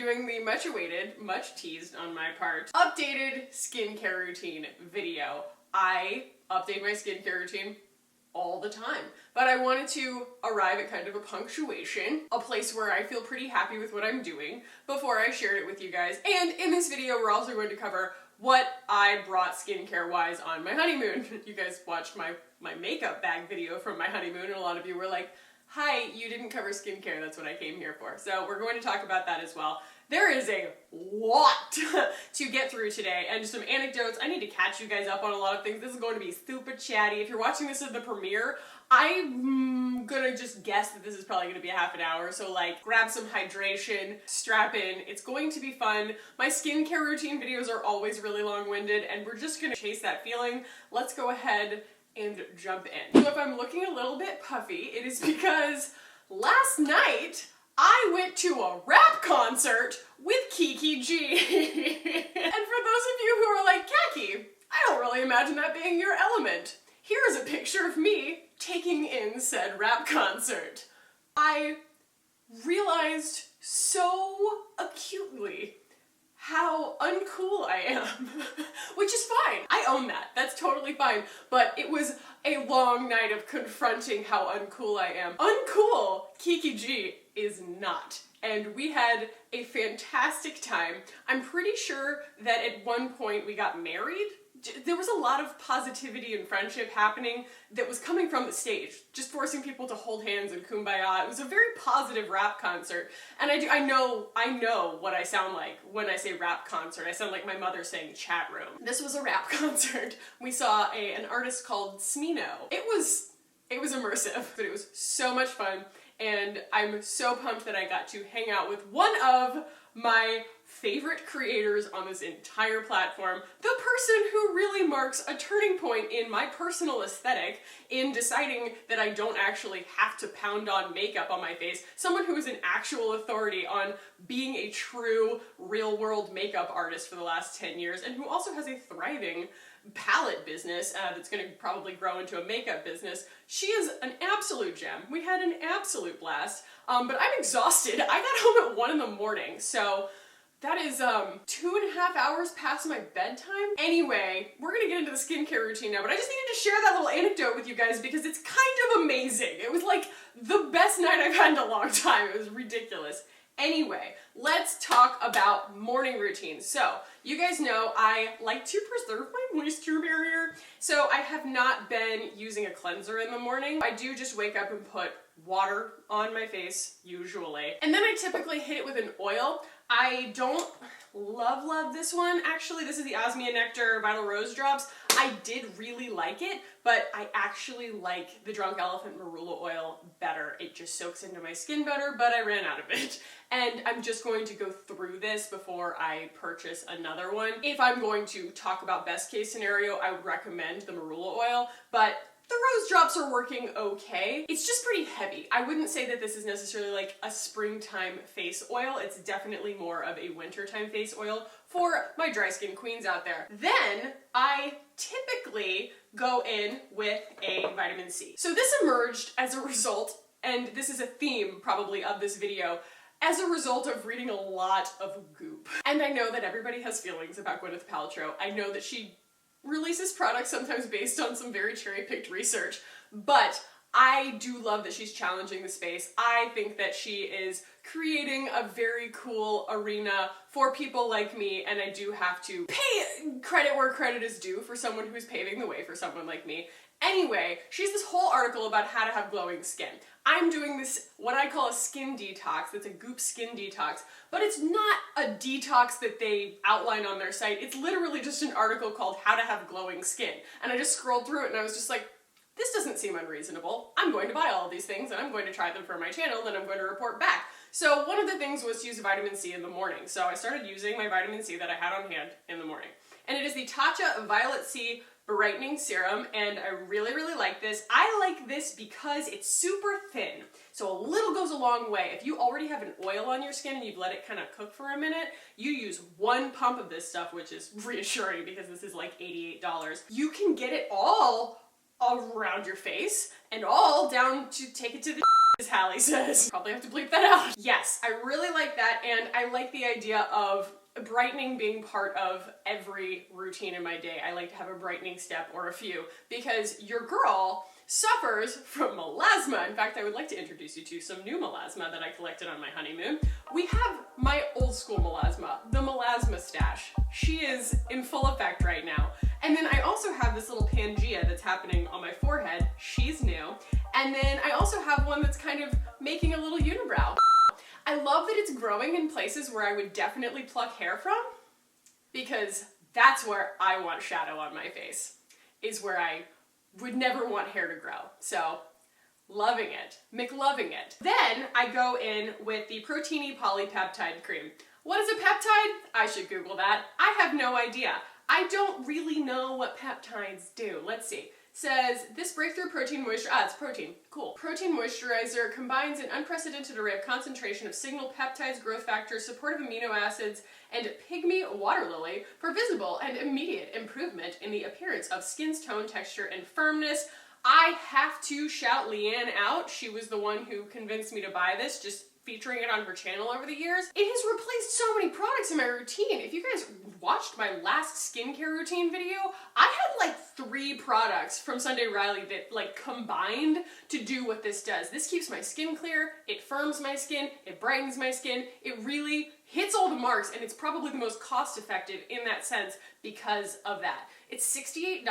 doing the much awaited, much teased on my part, updated skincare routine video. I update my skincare routine all the time, but I wanted to arrive at kind of a punctuation, a place where I feel pretty happy with what I'm doing before I shared it with you guys. And in this video, we're also going to cover what I brought skincare-wise on my honeymoon. You guys watched my makeup bag video from my honeymoon, and a lot of you were like, hi, you didn't cover skincare, that's what I came here for. So we're going to talk about that as well. There is a lot to get through today, and some anecdotes. I need to catch you guys up on a lot of things. This is going to be super chatty. If you're watching this at the premiere, I'm gonna just guess that this is probably gonna be a half an hour, so like grab some hydration, strap in, it's going to be fun. My skincare routine videos are always really long-winded, and we're just gonna chase that feeling. Let's go ahead and jump in. So if I'm looking a little bit puffy, it is because last night I went to a rap concert with Kiki G. And for those of you who are like, Kaki, I don't really imagine that being your element. Here is a picture of me taking in said rap concert. I realized so acutely how uncool I am, which is fine. I own that. That's totally fine. But it was a long night of confronting how uncool I am. Uncool Kiki G is not. And we had a fantastic time. I'm pretty sure that at one point we got married. There was a lot of positivity and friendship happening that was coming from the stage, just forcing people to hold hands and kumbaya. It was a very positive rap concert, and I know what I sound like when I say rap concert. I sound like my mother saying chat room. This was a rap concert. We saw an artist called Smino. It was immersive, but it was so much fun, and I'm so pumped that I got to hang out with one of my favorite creators on this entire platform, the person who really marks a turning point in my personal aesthetic in deciding that I don't actually have to pound on makeup on my face, someone who is an actual authority on being a true real-world makeup artist for the last 10 years, and who also has a thriving palette business that's going to probably grow into a makeup business. She is an absolute gem. We had an absolute blast, but I'm exhausted. I got home at 1 in the morning, so that is 2.5 hours past my bedtime. Anyway, we're gonna get into the skincare routine now, but I just needed to share that little anecdote with you guys because it's kind of amazing. It was like the best night I've had in a long time. It was ridiculous. Anyway, let's talk about morning routines. So, you guys know I like to preserve my moisture barrier, so I have not been using a cleanser in the morning. I do just wake up and put water on my face, usually, and then I typically hit it with an oil. I don't love this one. Actually, this is the Osmia Nectar Vital Rose Drops. I did really like it, but I actually like the Drunk Elephant Marula oil better. It just soaks into my skin better, but I ran out of it. And I'm just going to go through this before I purchase another one. If I'm going to talk about best case scenario, I would recommend the Marula oil, but the rose drops are working okay. It's just pretty heavy. I wouldn't say that this is necessarily like a springtime face oil. It's definitely more of a wintertime face oil for my dry skin queens out there. Then I typically go in with a vitamin C. So this emerged as a result, and this is a theme probably of this video, as a result of reading a lot of Goop. And I know that everybody has feelings about Gwyneth Paltrow. I know that she releases products sometimes based on some very cherry-picked research, but I do love that she's challenging the space. I think that she is creating a very cool arena for people like me, and I do have to pay credit where credit is due for someone who's paving the way for someone like me. Anyway, she has this whole article about how to have glowing skin. I'm doing this, what I call a skin detox. It's a Goop skin detox, but it's not a detox that they outline on their site. It's literally just an article called How to Have Glowing Skin. And I just scrolled through it and I was just like, this doesn't seem unreasonable. I'm going to buy all of these things and I'm going to try them for my channel, then I'm going to report back. So one of the things was to use vitamin C in the morning. So I started using my vitamin C that I had on hand in the morning. And it is the Tatcha Violet C Brightening Serum, and I really like this. I like this because it's super thin, so a little goes a long way. If you already have an oil on your skin and you've let it kind of cook for a minute, you use 1 pump of this stuff, which is reassuring because this is like $88. You can get it all around your face and all down to take it to the as Hallie says. Probably have to bleep that out. Yes, I really like that, and I like the idea of brightening being part of every routine in my day. I like to have a brightening step or a few, because your girl suffers from melasma. In fact, I would like to introduce you to some new melasma that I collected on my honeymoon. We have my old school melasma, the melasma stash. She is in full effect right now. And then I also have this little Pangea that's happening on my forehead. She's new. And then I also have one that's kind of making a little unibrow. I love that it's growing in places where I would definitely pluck hair from, because that's where I want shadow on my face, is where I would never want hair to grow. So, loving it. McLoving it. Then I go in with the Proteiny Polypeptide Cream. What is a peptide? I should Google that. I have no idea. I don't really know what peptides do. Let's see. Says, this breakthrough protein moisturizer, it's protein, cool. Protein moisturizer combines an unprecedented array of concentration of signal peptides, growth factors, supportive amino acids, and pygmy water lily for visible and immediate improvement in the appearance of skin's tone, texture, and firmness. I have to shout Leanne out. She was the one who convinced me to buy this, just featuring it on her channel over the years. It has replaced so many products in my routine. If you guys watched my last skincare routine video, I had like 3 products from Sunday Riley that like combined to do what this does. This keeps my skin clear, it firms my skin, it brightens my skin, it really hits all the marks, and it's probably the most cost effective in that sense because of that. It's $68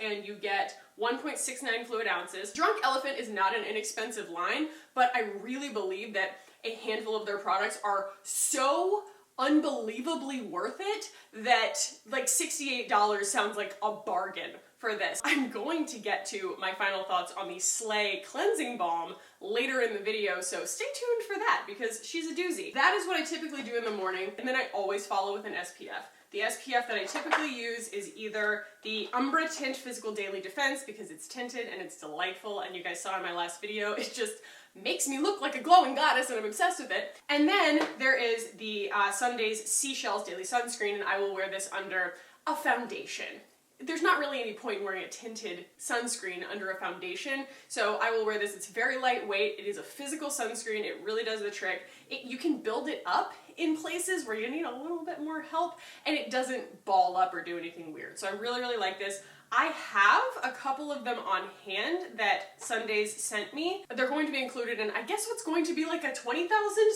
and you get 1.69 fluid ounces. Drunk Elephant is not an inexpensive line, but I really believe that a handful of their products are so unbelievably worth it that like $68 sounds like a bargain for this. I'm going to get to my final thoughts on the Sleigh cleansing balm later in the video, so stay tuned for that because she's a doozy. That is what I typically do in the morning, and then I always follow with an SPF. The SPF that I typically use is either the Umbra Tint Physical Daily Defense because it's tinted and it's delightful, and you guys saw in my last video, it just makes me look like a glowing goddess and I'm obsessed with it. And then there is the Sunday's Seashells Daily Sunscreen, and I will wear this under a foundation. There's not really any point in wearing a tinted sunscreen under a foundation, so I will wear this. It's very lightweight, it is a physical sunscreen, it really does the trick. You can build it up in places where you need a little bit more help, and it doesn't ball up or do anything weird. So I really, really like this. I have a couple of them on hand that Sundays sent me. They're going to be included in, I guess, what's going to be like a 20,000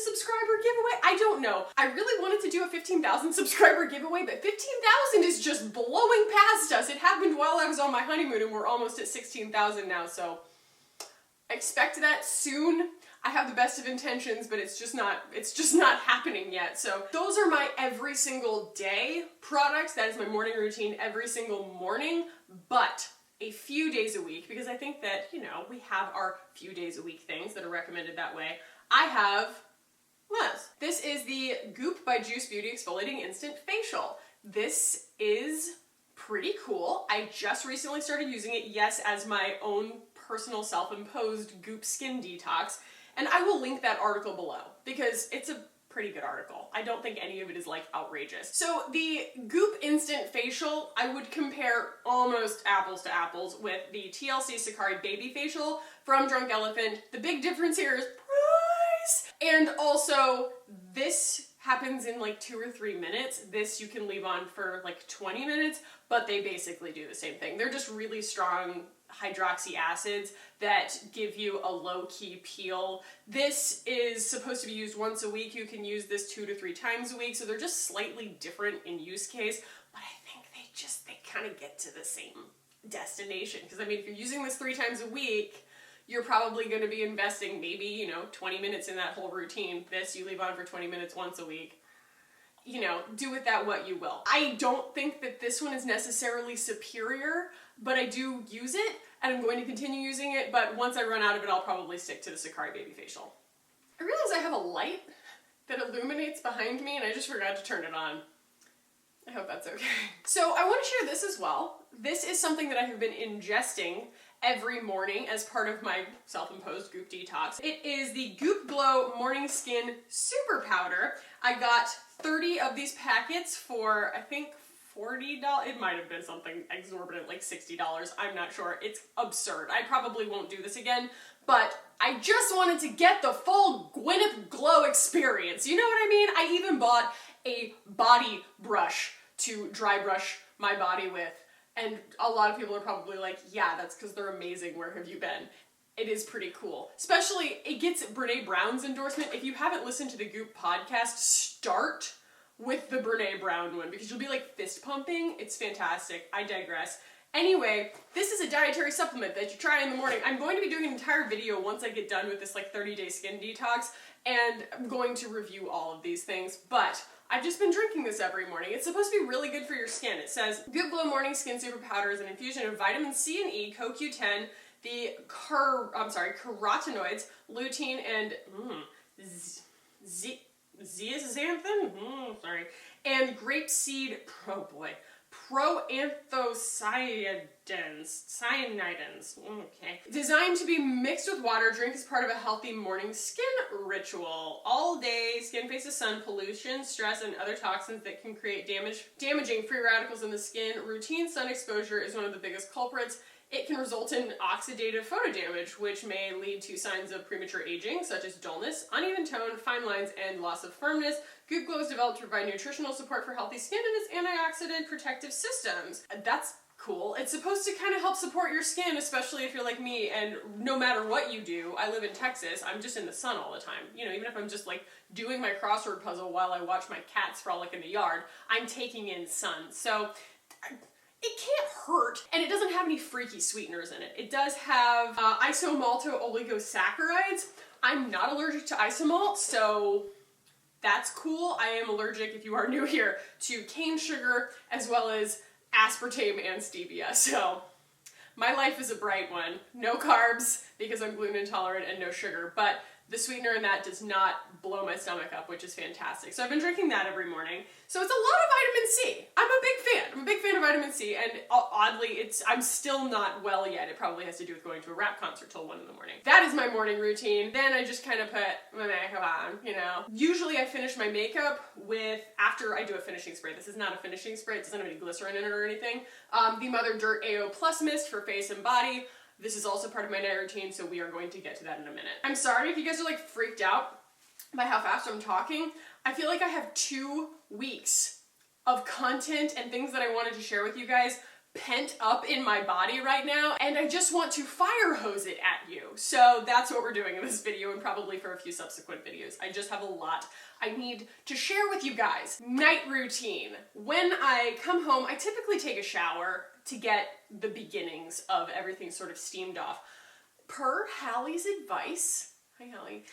subscriber giveaway? I don't know. I really wanted to do a 15,000 subscriber giveaway, but 15,000 is just blowing past us. It happened while I was on my honeymoon, and we're almost at 16,000 now, so expect that soon. I have the best of intentions, but it's just not happening yet. So those are my every single day products. That is my morning routine every single morning, but a few days a week, because I think that, you know, we have our few days a week things that are recommended that way. I have this. This is the Goop by Juice Beauty Exfoliating Instant Facial. This is pretty cool. I just recently started using it, yes, as my own personal self-imposed Goop skin detox. And I will link that article below because it's a pretty good article. I don't think any of it is like outrageous. So the Goop Instant Facial, I would compare almost apples to apples with the TLC Sakari Baby Facial from Drunk Elephant. The big difference here is price. And also this happens in like 2 or 3 minutes. This you can leave on for like 20 minutes, but they basically do the same thing. They're just really strong hydroxy acids that give you a low-key peel. This is supposed to be used once a week. You can use this 2 to 3 times a week, so they're just slightly different in use case, but I think they kind of get to the same destination. Because I mean, if you're using this 3 times a week, you're probably going to be investing maybe, you know, 20 minutes in that whole routine. This you leave on for 20 minutes once a week. You know, do with that what you will. I don't think that this one is necessarily superior, but I do use it, and I'm going to continue using it, but once I run out of it, I'll probably stick to the Sakari Baby Facial. I realize I have a light that illuminates behind me, and I just forgot to turn it on. I hope that's okay. So I want to share this as well. This is something that I have been ingesting every morning as part of my self-imposed Goop detox. It is the Goop Glow Morning Skin Super Powder. I got 30 of these packets for, I think, $40. It might have been something exorbitant, like $60. I'm not sure. It's absurd. I probably won't do this again, but I just wanted to get the full Gwyneth Glow experience. You know what I mean? I even bought a body brush to dry brush my body with, and a lot of people are probably like, yeah, that's because they're amazing. Where have you been? It is pretty cool. Especially, it gets Brene Brown's endorsement. If you haven't listened to the Goop podcast, start with the Brene Brown one, because you'll be like fist pumping. It's fantastic. I digress. Anyway, this is a dietary supplement that you try in the morning. I'm going to be doing an entire video once I get done with this like 30-day skin detox, and I'm going to review all of these things, but I've just been drinking this every morning. It's supposed to be really good for your skin. It says, Goop Glow Morning Skin Super Powder is an infusion of vitamin C and E, CoQ10, the carotenoids, lutein, and zeaxanthin, and grapeseed, cyanidins. Okay. Designed to be mixed with water, drink as part of a healthy morning skin ritual. All day, skin faces sun, pollution, stress, and other toxins that can create damaging free radicals in the skin. Routine sun exposure is one of the biggest culprits. It can result in oxidative photo damage, which may lead to signs of premature aging, such as dullness, uneven tone, fine lines, and loss of firmness. Goop Glow is developed to provide nutritional support for healthy skin and its antioxidant protective systems. That's cool. It's supposed to kind of help support your skin, especially if you're like me, and no matter what you do, I live in Texas, I'm just in the sun all the time. You know, even if I'm just like doing my crossword puzzle while I watch my cats frolic in the yard, I'm taking in sun. So it can't hurt, and it doesn't have any freaky sweeteners in it. It does have isomalto-oligosaccharides. I'm not allergic to isomalt, so that's cool. I am allergic, if you are new here, to cane sugar as well as aspartame and stevia. So my life is a bright one. No carbs because I'm gluten intolerant, and no sugar, but the sweetener in that does not blow my stomach up, which is fantastic. So I've been drinking that every morning. So it's a lot of vitamin C. I'm a big fan. I'm a big fan of vitamin C, and oddly, I'm still not well yet. It probably has to do with going to a rap concert till 1 in the morning. That is my morning routine. Then I just kind of put my makeup on, you know. Usually I finish my makeup after I do a finishing spray. This is not a finishing spray. It doesn't have any glycerin in it or anything. The Mother Dirt AO Plus Mist for face and body. This is also part of my night routine, so we are going to get to that in a minute. I'm sorry if you guys are like freaked out by how fast I'm talking. I feel like I have 2 weeks of content and things that I wanted to share with you guys pent up in my body right now, and I just want to fire hose it at you. So that's what we're doing in this video, and probably for a few subsequent videos. I just have a lot I need to share with you guys. Night routine. When I come home, I typically take a shower to get the beginnings of everything sort of steamed off. Per Hallie's advice, hi Hallie,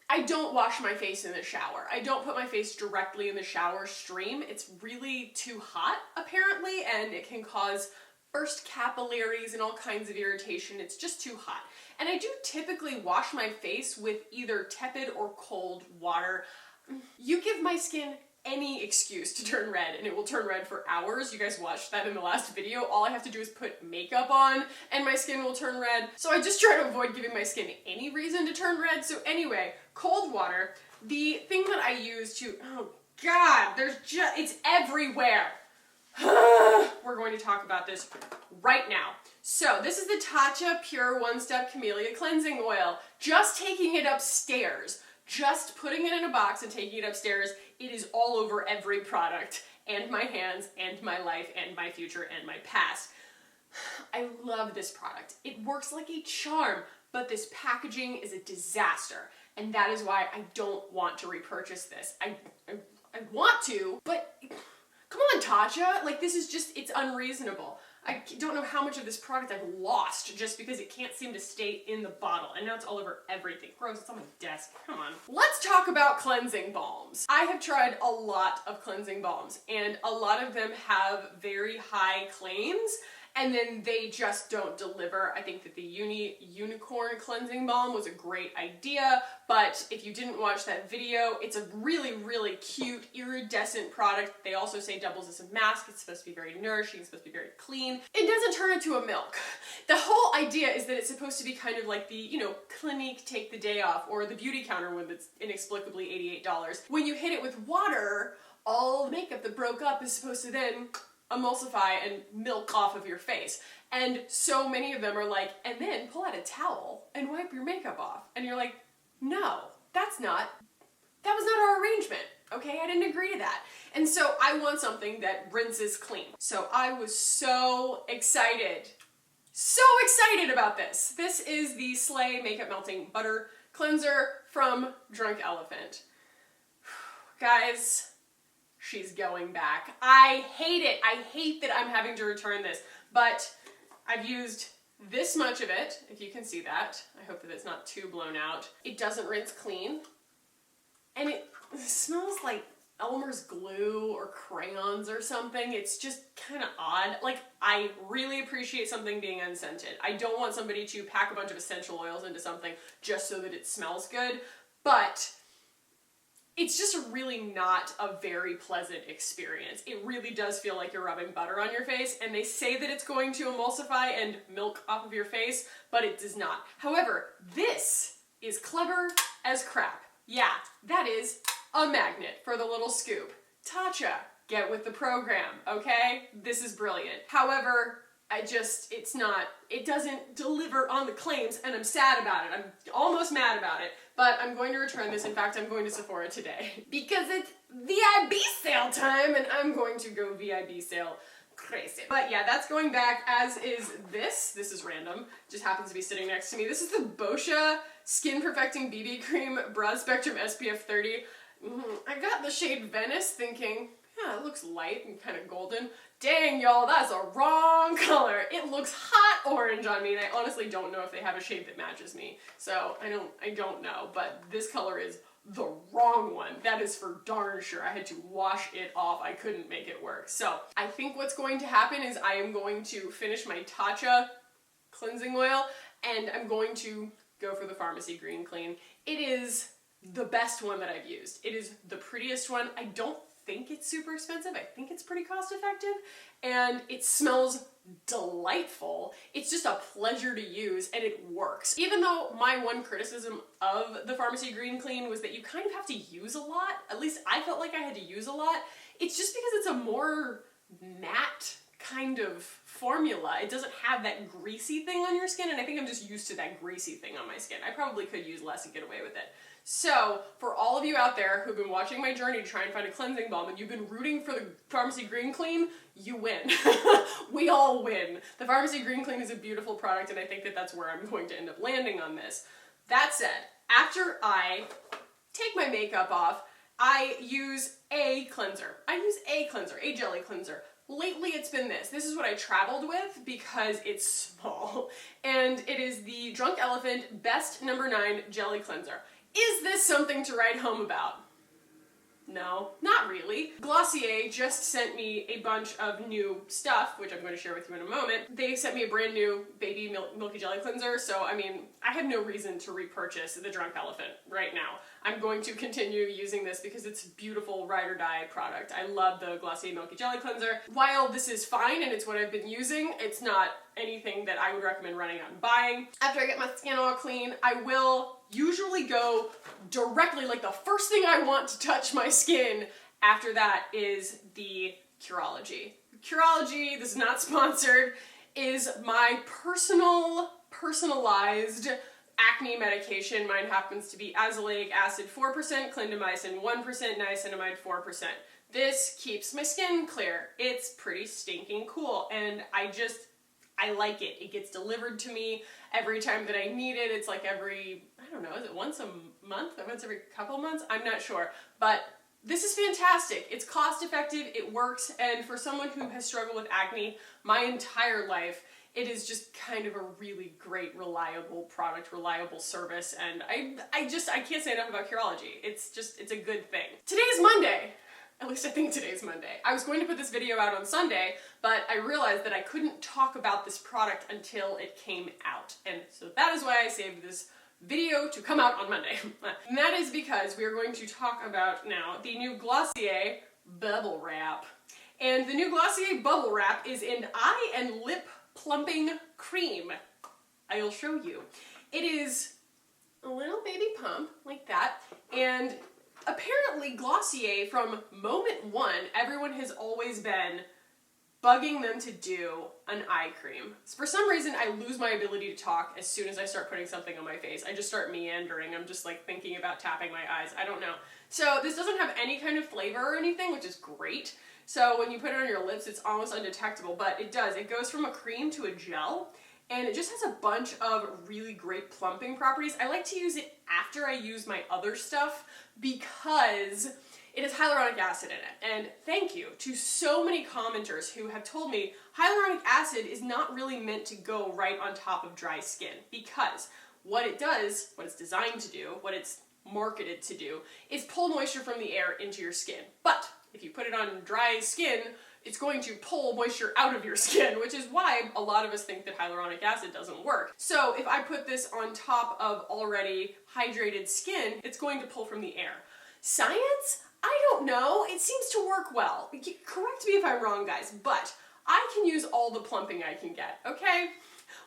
I don't wash my face in the shower. I don't put my face directly in the shower stream. It's really too hot, apparently, and it can cause burst capillaries and all kinds of irritation. It's just too hot. And I do typically wash my face with either tepid or cold water. You give my skin any excuse to turn red, and it will turn red for hours. You guys watched that in the last video. All I have to do is put makeup on and my skin will turn red. So I just try to avoid giving my skin any reason to turn red. So anyway, cold water. The thing that I use to, oh God, it's everywhere. We're going to talk about this right now. So this is the Tatcha Pure One Step Camellia Cleansing Oil. Just taking it upstairs. Just putting it in a box and taking it upstairs, it is all over every product, and my hands, and my life, and my future, and my past. I love this product. It works like a charm, but this packaging is a disaster, and that is why I don't want to repurchase this. I want to, but come on, Tatcha. Like, this is just, it's unreasonable. I don't know how much of this product I've lost just because it can't seem to stay in the bottle, and now it's all over everything. Gross, it's on my desk. Come on. Let's talk about cleansing balms. I have tried a lot of cleansing balms, and a lot of them have very high claims, and then they just don't deliver. I think that the Unicorn Cleansing Balm was a great idea, but if you didn't watch that video, it's a really, really cute, iridescent product. They also say doubles as a mask. It's supposed to be very nourishing, it's supposed to be very clean. It doesn't turn into a milk. The whole idea is that it's supposed to be kind of like the, you know, Clinique Take the Day Off, or the beauty counter one that's inexplicably $88. When you hit it with water, all the makeup that broke up is supposed to then emulsify and milk off of your face. And so many of them are like, and then pull out a towel and wipe your makeup off. And you're like, no, that was not our arrangement, okay? I didn't agree to that. And so I want something that rinses clean. So I was so excited about this. This is the Sleigh Makeup Melting Butter Cleanser from Drunk Elephant. Guys, she's going back. I hate it. I hate that I'm having to return this, but I've used this much of it, if you can see that. I hope that it's not too blown out. It doesn't rinse clean, and it smells like Elmer's glue or crayons or something. It's just kind of odd. Like, I really appreciate something being unscented. I don't want somebody to pack a bunch of essential oils into something just so that it smells good, but it's just really not a very pleasant experience. It really does feel like you're rubbing butter on your face, and they say that it's going to emulsify and milk off of your face, but it does not. However, this is clever as crap. Yeah, that is a magnet for the little scoop. Tatcha, get with the program, okay? This is brilliant. However, it doesn't deliver on the claims, and I'm sad about it. I'm almost mad about it, but I'm going to return this. In fact, I'm going to Sephora today because it's VIB sale time, and I'm going to go VIB sale crazy. But yeah, that's going back, as is this. This is random. Just happens to be sitting next to me. This is the Boscia Skin Perfecting BB Cream Broad Spectrum SPF 30. I got the shade Venice thinking, yeah, it looks light and kind of golden. Dang, y'all, that's a wrong color. It looks hot orange on me, and I honestly don't know if they have a shade that matches me. So I don't know, but this color is the wrong one. That is for darn sure. I had to wash it off. I couldn't make it work. So I think what's going to happen is I am going to finish my Tatcha cleansing oil, and I'm going to go for the Pharmacy Green Clean. It is the best one that I've used. It is the prettiest one. I don't think it's super expensive. I think it's pretty cost effective, and it smells delightful. It's just a pleasure to use, and it works. Even though my one criticism of the Pharmacy Green Clean was that you kind of have to use a lot, at least I felt like I had to use a lot, it's just because it's a more matte kind of formula. It doesn't have that greasy thing on your skin, and I think I'm just used to that greasy thing on my skin. I probably could use less and get away with it. So, for all of you out there who've been watching my journey to try and find a cleansing balm, and you've been rooting for the Pharmacy Green Clean, you win. We all win. The Pharmacy Green Clean is a beautiful product, and I think that that's where I'm going to end up landing on this. That said, after I take my makeup off, I use a cleanser. A jelly cleanser. Lately it's been this. This is what I traveled with because it's small. And it is the Drunk Elephant Best No. 9 Jelly Cleanser. Is this something to write home about? No, not really. Glossier just sent me a bunch of new stuff, which I'm going to share with you in a moment. They sent me a brand new baby milky jelly cleanser, so I mean, I have no reason to repurchase the Drunk Elephant right now. I'm going to continue using this because it's a beautiful ride or die product. I love the Glossier Milky Jelly Cleanser. While this is fine and it's what I've been using, it's not anything that I would recommend running out and buying. After I get my skin all clean, I will usually go directly, like the first thing I want to touch my skin after that is the Curology. Curology, this is not sponsored, is my personalized acne medication. Mine happens to be azelaic acid 4%, clindamycin 1%, niacinamide 4%. This keeps my skin clear. It's pretty stinking cool, and I like it. It gets delivered to me every time that I need it. It's like every, I don't know, is it once a month? Once every couple months? I'm not sure. But this is fantastic. It's cost effective, it works, and for someone who has struggled with acne my entire life, it is just kind of a really great, reliable product, reliable service, and I can't say enough about Curology. It's a good thing. Today's Monday. At least I think today's Monday. I was going to put this video out on Sunday, but I realized that I couldn't talk about this product until it came out. And so that is why I saved this video to come out on Monday. And that is because we are going to talk about now the new Glossier Bubblewrap. And the new Glossier Bubblewrap is an eye and lip plumping cream. I'll show you. It is a little baby pump like that, and apparently Glossier, from moment one, everyone has always been bugging them to do an eye cream. For some reason, I lose my ability to talk as soon as I start putting something on my face. I just start meandering. I'm just like thinking about tapping my eyes. I don't know. So this doesn't have any kind of flavor or anything, which is great. So when you put it on your lips, it's almost undetectable, but it does. It goes from a cream to a gel, and it just has a bunch of really great plumping properties. I like to use it after I use my other stuff because it has hyaluronic acid in it. And thank you to so many commenters who have told me hyaluronic acid is not really meant to go right on top of dry skin, because what it does, what it's designed to do, what it's marketed to do, is pull moisture from the air into your skin. But if you put it on dry skin, it's going to pull moisture out of your skin, which is why a lot of us think that hyaluronic acid doesn't work. So if I put this on top of already hydrated skin, it's going to pull from the air. Science? I don't know. It seems to work well. Correct me if I'm wrong, guys, but I can use all the plumping I can get, okay?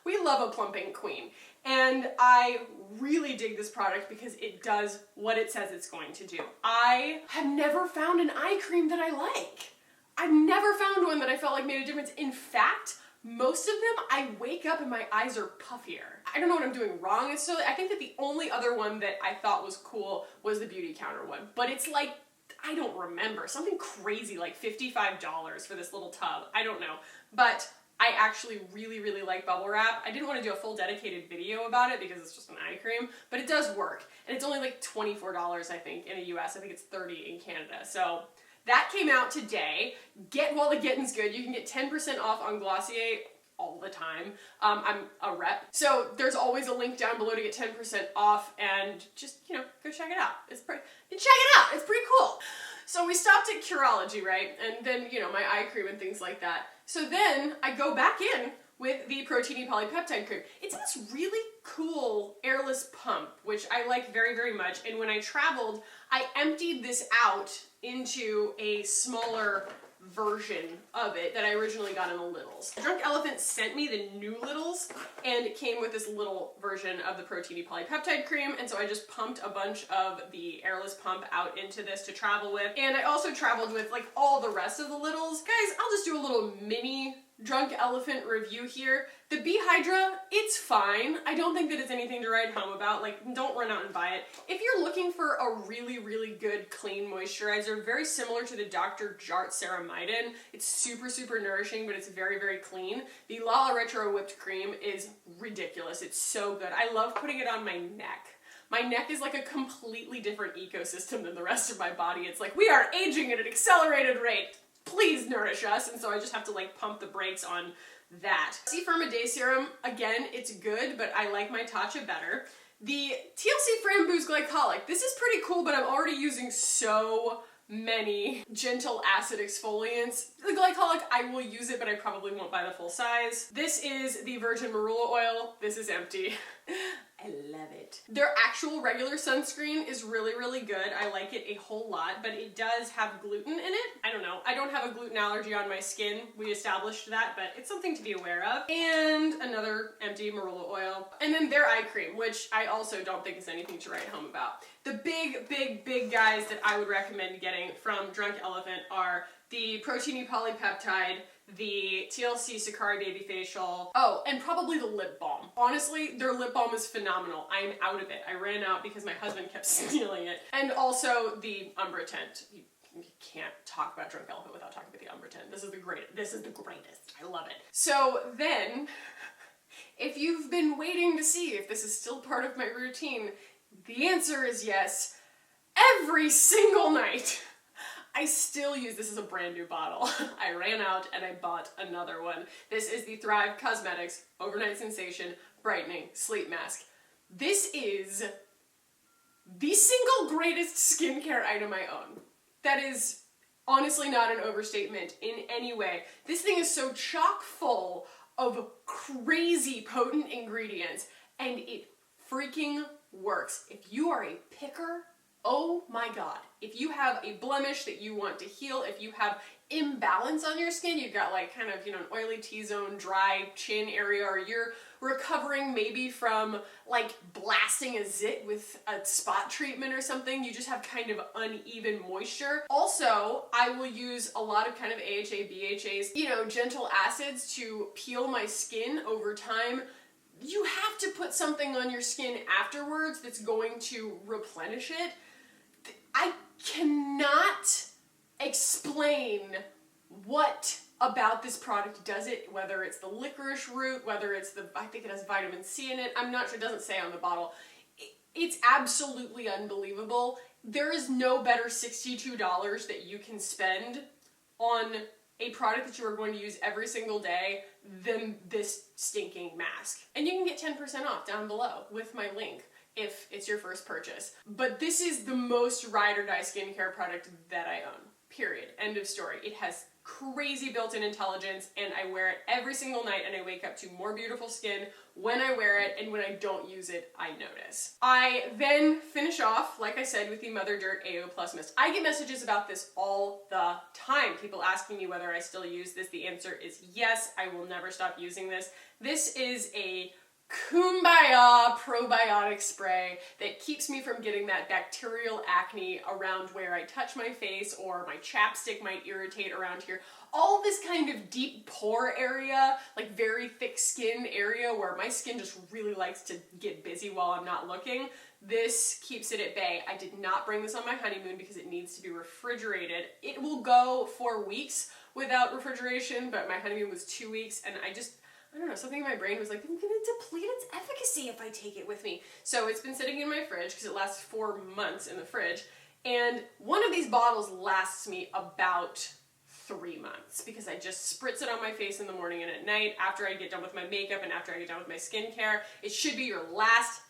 We love a plumping queen. And I really dig this product because it does what it says it's going to do. I have never found an eye cream that I like. I've never found one that I felt like made a difference. In fact, most of them, I wake up and my eyes are puffier. I don't know what I'm doing wrong. I think that the only other one that I thought was cool was the Beauty Counter one. But it's like, I don't remember. Something crazy like $55 for this little tub. I don't know. But I actually really, really like bubble wrap. I didn't want to do a full dedicated video about it because it's just an eye cream, but it does work. And it's only like $24, I think, in the US. I think it's $30 in Canada. So that came out today. Get while the getting's good. You can get 10% off on Glossier all the time. I'm a rep. So there's always a link down below to get 10% off, and just, you know, go check it out. Check it out. It's pretty cool. So we stopped at Curology, right? And then, you know, my eye cream and things like that. So then I go back in with the Proteiny Polypeptide cream. It's this really cool airless pump, which I like very, very much. And when I traveled, I emptied this out into a smaller version of it that I originally got in the littles. Drunk Elephant sent me the new littles, and it came with this little version of the Proteiny Polypeptide cream, and so I just pumped a bunch of the airless pump out into this to travel with. And I also traveled with like all the rest of the littles. Guys, I'll just do a little mini Drunk Elephant review here. The Bee Hydra, it's fine. I don't think that it's anything to write home about. Like, don't run out and buy it. If you're looking for a really, really good clean moisturizer, very similar to the Dr. Jart Ceramidin, it's super, super nourishing, but it's very, very clean. The Lala Retro Whipped Cream is ridiculous. It's so good. I love putting it on my neck. My neck is like a completely different ecosystem than the rest of my body. It's like, we are aging at an accelerated rate. Please nourish us. And so I just have to like pump the brakes on that. C-Firma Day Serum, again, it's good, but I like my Tatcha better. The TLC Framboos Glycolic, this is pretty cool, but I'm already using so many gentle acid exfoliants. The glycolic, I will use it, but I probably won't buy the full size. This is the virgin marula oil. This is empty. I love it. Their actual regular sunscreen is really, really good. I like it a whole lot, but it does have gluten in it. I don't know. I don't have a gluten allergy on my skin. We established that, but it's something to be aware of. And another empty marula oil. And then their eye cream, which I also don't think is anything to write home about. The big, big, big guys that I would recommend getting from Drunk Elephant are the Proteiny Polypeptide, the TLC Sakari Baby Facial, oh, and probably the lip balm. Honestly, their lip balm is phenomenal. I'm out of it. I ran out because my husband kept stealing it. And also the Umbra Tint. You can't talk about Drunk Elephant without talking about the Umbra Tint. This is the greatest. This is the greatest. I love it. So then, if you've been waiting to see if this is still part of my routine, the answer is yes. Every single night. I still use, this is a brand new bottle. I ran out and I bought another one. This is the Thrive Cosmetics Overnight Sensation Brightening Sleep Mask. This is the single greatest skincare item I own. That is honestly not an overstatement in any way. This thing is so chock full of crazy potent ingredients, and it freaking works. If you are a picker, oh my God, if you have a blemish that you want to heal, if you have imbalance on your skin, you've got like kind of, you know, an oily T-zone, dry chin area, or you're recovering maybe from like blasting a zit with a spot treatment or something, you just have kind of uneven moisture. Also, I will use a lot of kind of AHA, BHAs, you know, gentle acids to peel my skin over time. You have to put something on your skin afterwards that's going to replenish it. I cannot explain what about this product does it, whether it's the licorice root, whether it's the, I think it has vitamin C in it, I'm not sure, it doesn't say on the bottle. It's absolutely unbelievable. There is no better $62 that you can spend on a product that you are going to use every single day than this stinking mask. And you can get 10% off down below with my link if it's your first purchase. But this is the most ride or die skincare product that I own, period. End of story. It has crazy built-in intelligence, and I wear it every single night, and I wake up to more beautiful skin when I wear it, and when I don't use it, I notice. I then finish off, like I said, with the Mother Dirt AO Plus Mist. I get messages about this all the time. People asking me whether I still use this. The answer is yes, I will never stop using this. This is a Kumbaya probiotic spray that keeps me from getting that bacterial acne around where I touch my face, or my chapstick might irritate around here. All this kind of deep pore area, like very thick skin area where my skin just really likes to get busy while I'm not looking. This keeps it at bay. I did not bring this on my honeymoon because it needs to be refrigerated. It will go for weeks without refrigeration, but my honeymoon was 2 weeks, and I don't know, something in my brain was like, I'm gonna deplete its efficacy if I take it with me. So it's been sitting in my fridge because it lasts 4 months in the fridge. And one of these bottles lasts me about 3 months because I just spritz it on my face in the morning and at night after I get done with my makeup and after I get done with my skincare. It should be your last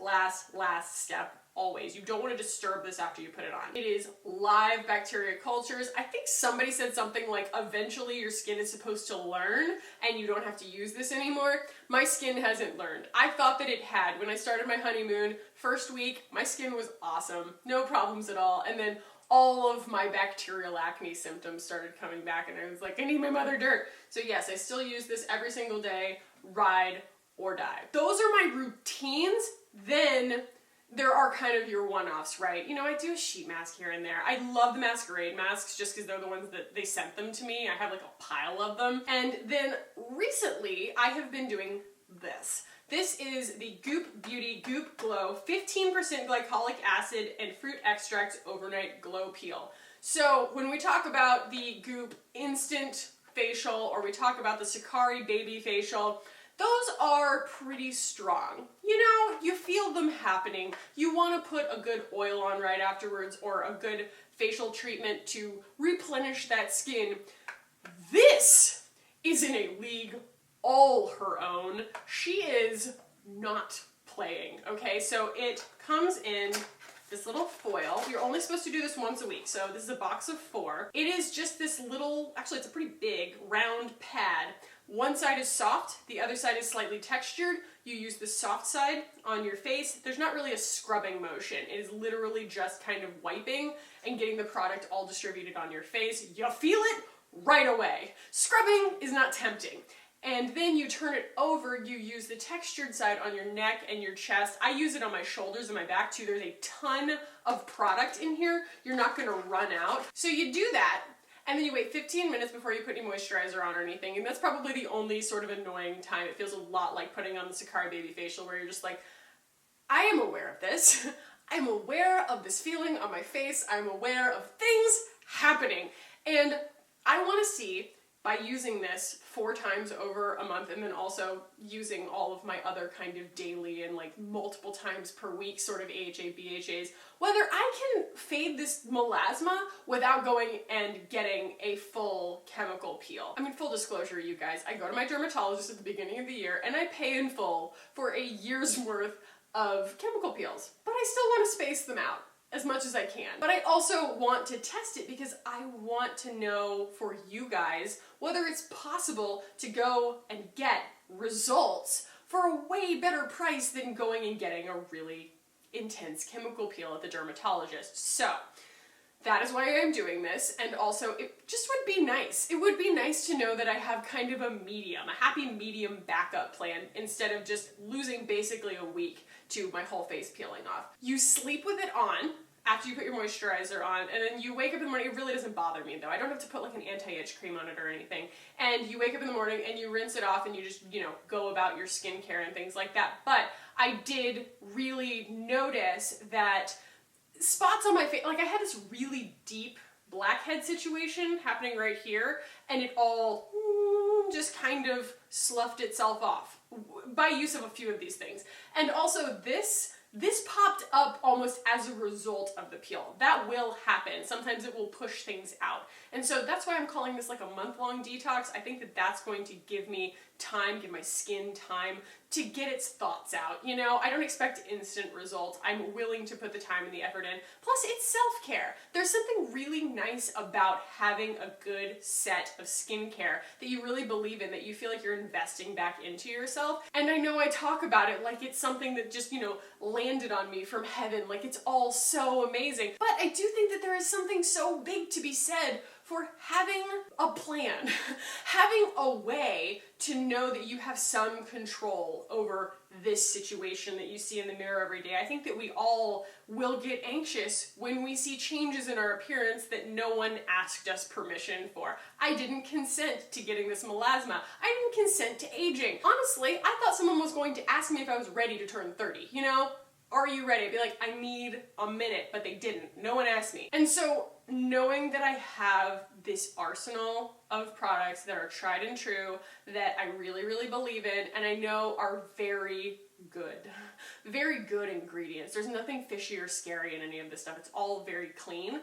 step. Always. You don't want to disturb this after you put it on. It is live bacteria cultures. I think somebody said something like, eventually your skin is supposed to learn and you don't have to use this anymore. My skin hasn't learned. I thought that it had. When I started my honeymoon, first week, my skin was awesome. No problems at all. And then all of my bacterial acne symptoms started coming back, and I was like, I need my Mother Dirt. So yes, I still use this every single day, ride or die. Those are my routines. Then there are kind of your one-offs, right? You know, I do a sheet mask here and there. I love the Masquerade Masks just because they're the ones that they sent them to me. I have like a pile of them. And then recently I have been doing this. This is the Goop Beauty Goop Glow 15% glycolic acid and fruit extract overnight glow peel. So when we talk about the Goop instant facial, or we talk about the Sakari baby facial, those are pretty strong. You know, you feel them happening. You want to put a good oil on right afterwards, or a good facial treatment to replenish that skin. This is in a league all her own. She is not playing, okay? So it comes in this little foil. You're only supposed to do this once a week, so this is a box of 4. It is just this little, actually it's a pretty big round pad. One side is soft, the other side is slightly textured. You use the soft side on your face. There's not really a scrubbing motion. It is literally just kind of wiping and getting the product all distributed on your face. You feel it right away. Scrubbing is not tempting. And then you turn it over, you use the textured side on your neck and your chest. I use it on my shoulders and my back too. There's a ton of product in here. You're not gonna run out. So you do that, and then you wait 15 minutes before you put any moisturizer on or anything, and that's probably the only sort of annoying time. It feels a lot like putting on the Sakari Baby Facial, where you're just like, I am aware of this. I'm aware of this feeling on my face. I'm aware of things happening. And I wanna see, by using this 4 times over a month, and then also using all of my other kind of daily and like multiple times per week sort of AHA, BHAs, whether I can fade this melasma without going and getting a full chemical peel. I mean, full disclosure, you guys, I go to my dermatologist at the beginning of the year and I pay in full for a year's worth of chemical peels, but I still want to space them out as much as I can. But I also want to test it because I want to know for you guys whether it's possible to go and get results for a way better price than going and getting a really intense chemical peel at the dermatologist. So that is why I'm doing this, and also it just would be nice. It would be nice to know that I have kind of a happy medium backup plan instead of just losing basically a week to my whole face peeling off. You sleep with it on after you put your moisturizer on, and then you wake up in the morning. It really doesn't bother me though. I don't have to put like an anti-itch cream on it or anything. And you wake up in the morning and you rinse it off and you just, you know, go about your skincare and things like that. But I did really notice that spots on my face, like I had this really deep blackhead situation happening right here, and it all just kind of sloughed itself off by use of a few of these things. And also this popped up almost as a result of the peel. That will happen. Sometimes it will push things out. And so that's why I'm calling this like a month-long detox. I think that that's going to give me time, give my skin time to get its thoughts out. You know, I don't expect instant results. I'm willing to put the time and the effort in. Plus, it's self-care. There's something really nice about having a good set of skincare that you really believe in, that you feel like you're investing back into yourself. And I know I talk about it like it's something that just, you know, landed on me from heaven, like it's all so amazing. But I do think that there is something so big to be said for having a plan, having a way to know that you have some control over this situation that you see in the mirror every day. I think that we all will get anxious when we see changes in our appearance that no one asked us permission for. I didn't consent to getting this melasma. I didn't consent to aging. Honestly, I thought someone was going to ask me if I was ready to turn 30, you know? Are you ready? I'd be like, I need a minute, but they didn't. No one asked me. And so knowing that I have this arsenal of products that are tried and true, that I really, really believe in, and I know are very good ingredients. There's nothing fishy or scary in any of this stuff. It's all very clean.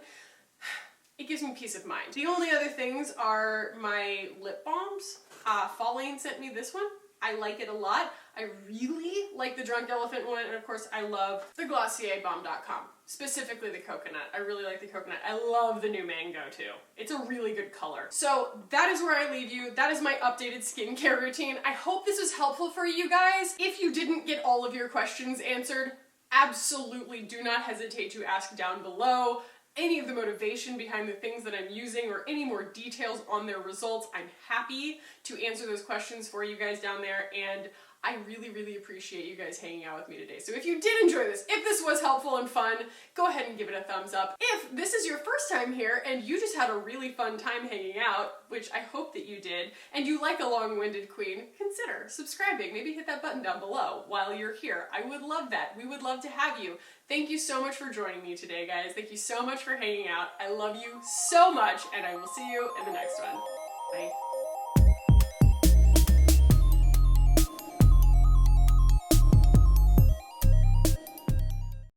It gives me peace of mind. The only other things are my lip balms. Pauline sent me this one. I like it a lot. I really like the Drunk Elephant one, and of course I love the Glossier Balm.com, specifically the coconut. I really like the coconut. I love the new mango too. It's a really good color. So that is where I leave you. That is my updated skincare routine. I hope this was helpful for you guys. If you didn't get all of your questions answered, absolutely do not hesitate to ask down below. Any of the motivation behind the things that I'm using or any more details on their results, I'm happy to answer those questions for you guys down there, and I really, really appreciate you guys hanging out with me today. So if you did enjoy this, if this was helpful and fun, go ahead and give it a thumbs up. If this is your first time here and you just had a really fun time hanging out, which I hope that you did, and you like a long-winded queen, consider subscribing. Maybe hit that button down below while you're here. I would love that. We would love to have you. Thank you so much for joining me today, guys. Thank you so much for hanging out. I love you so much, and I will see you in the next one. Bye.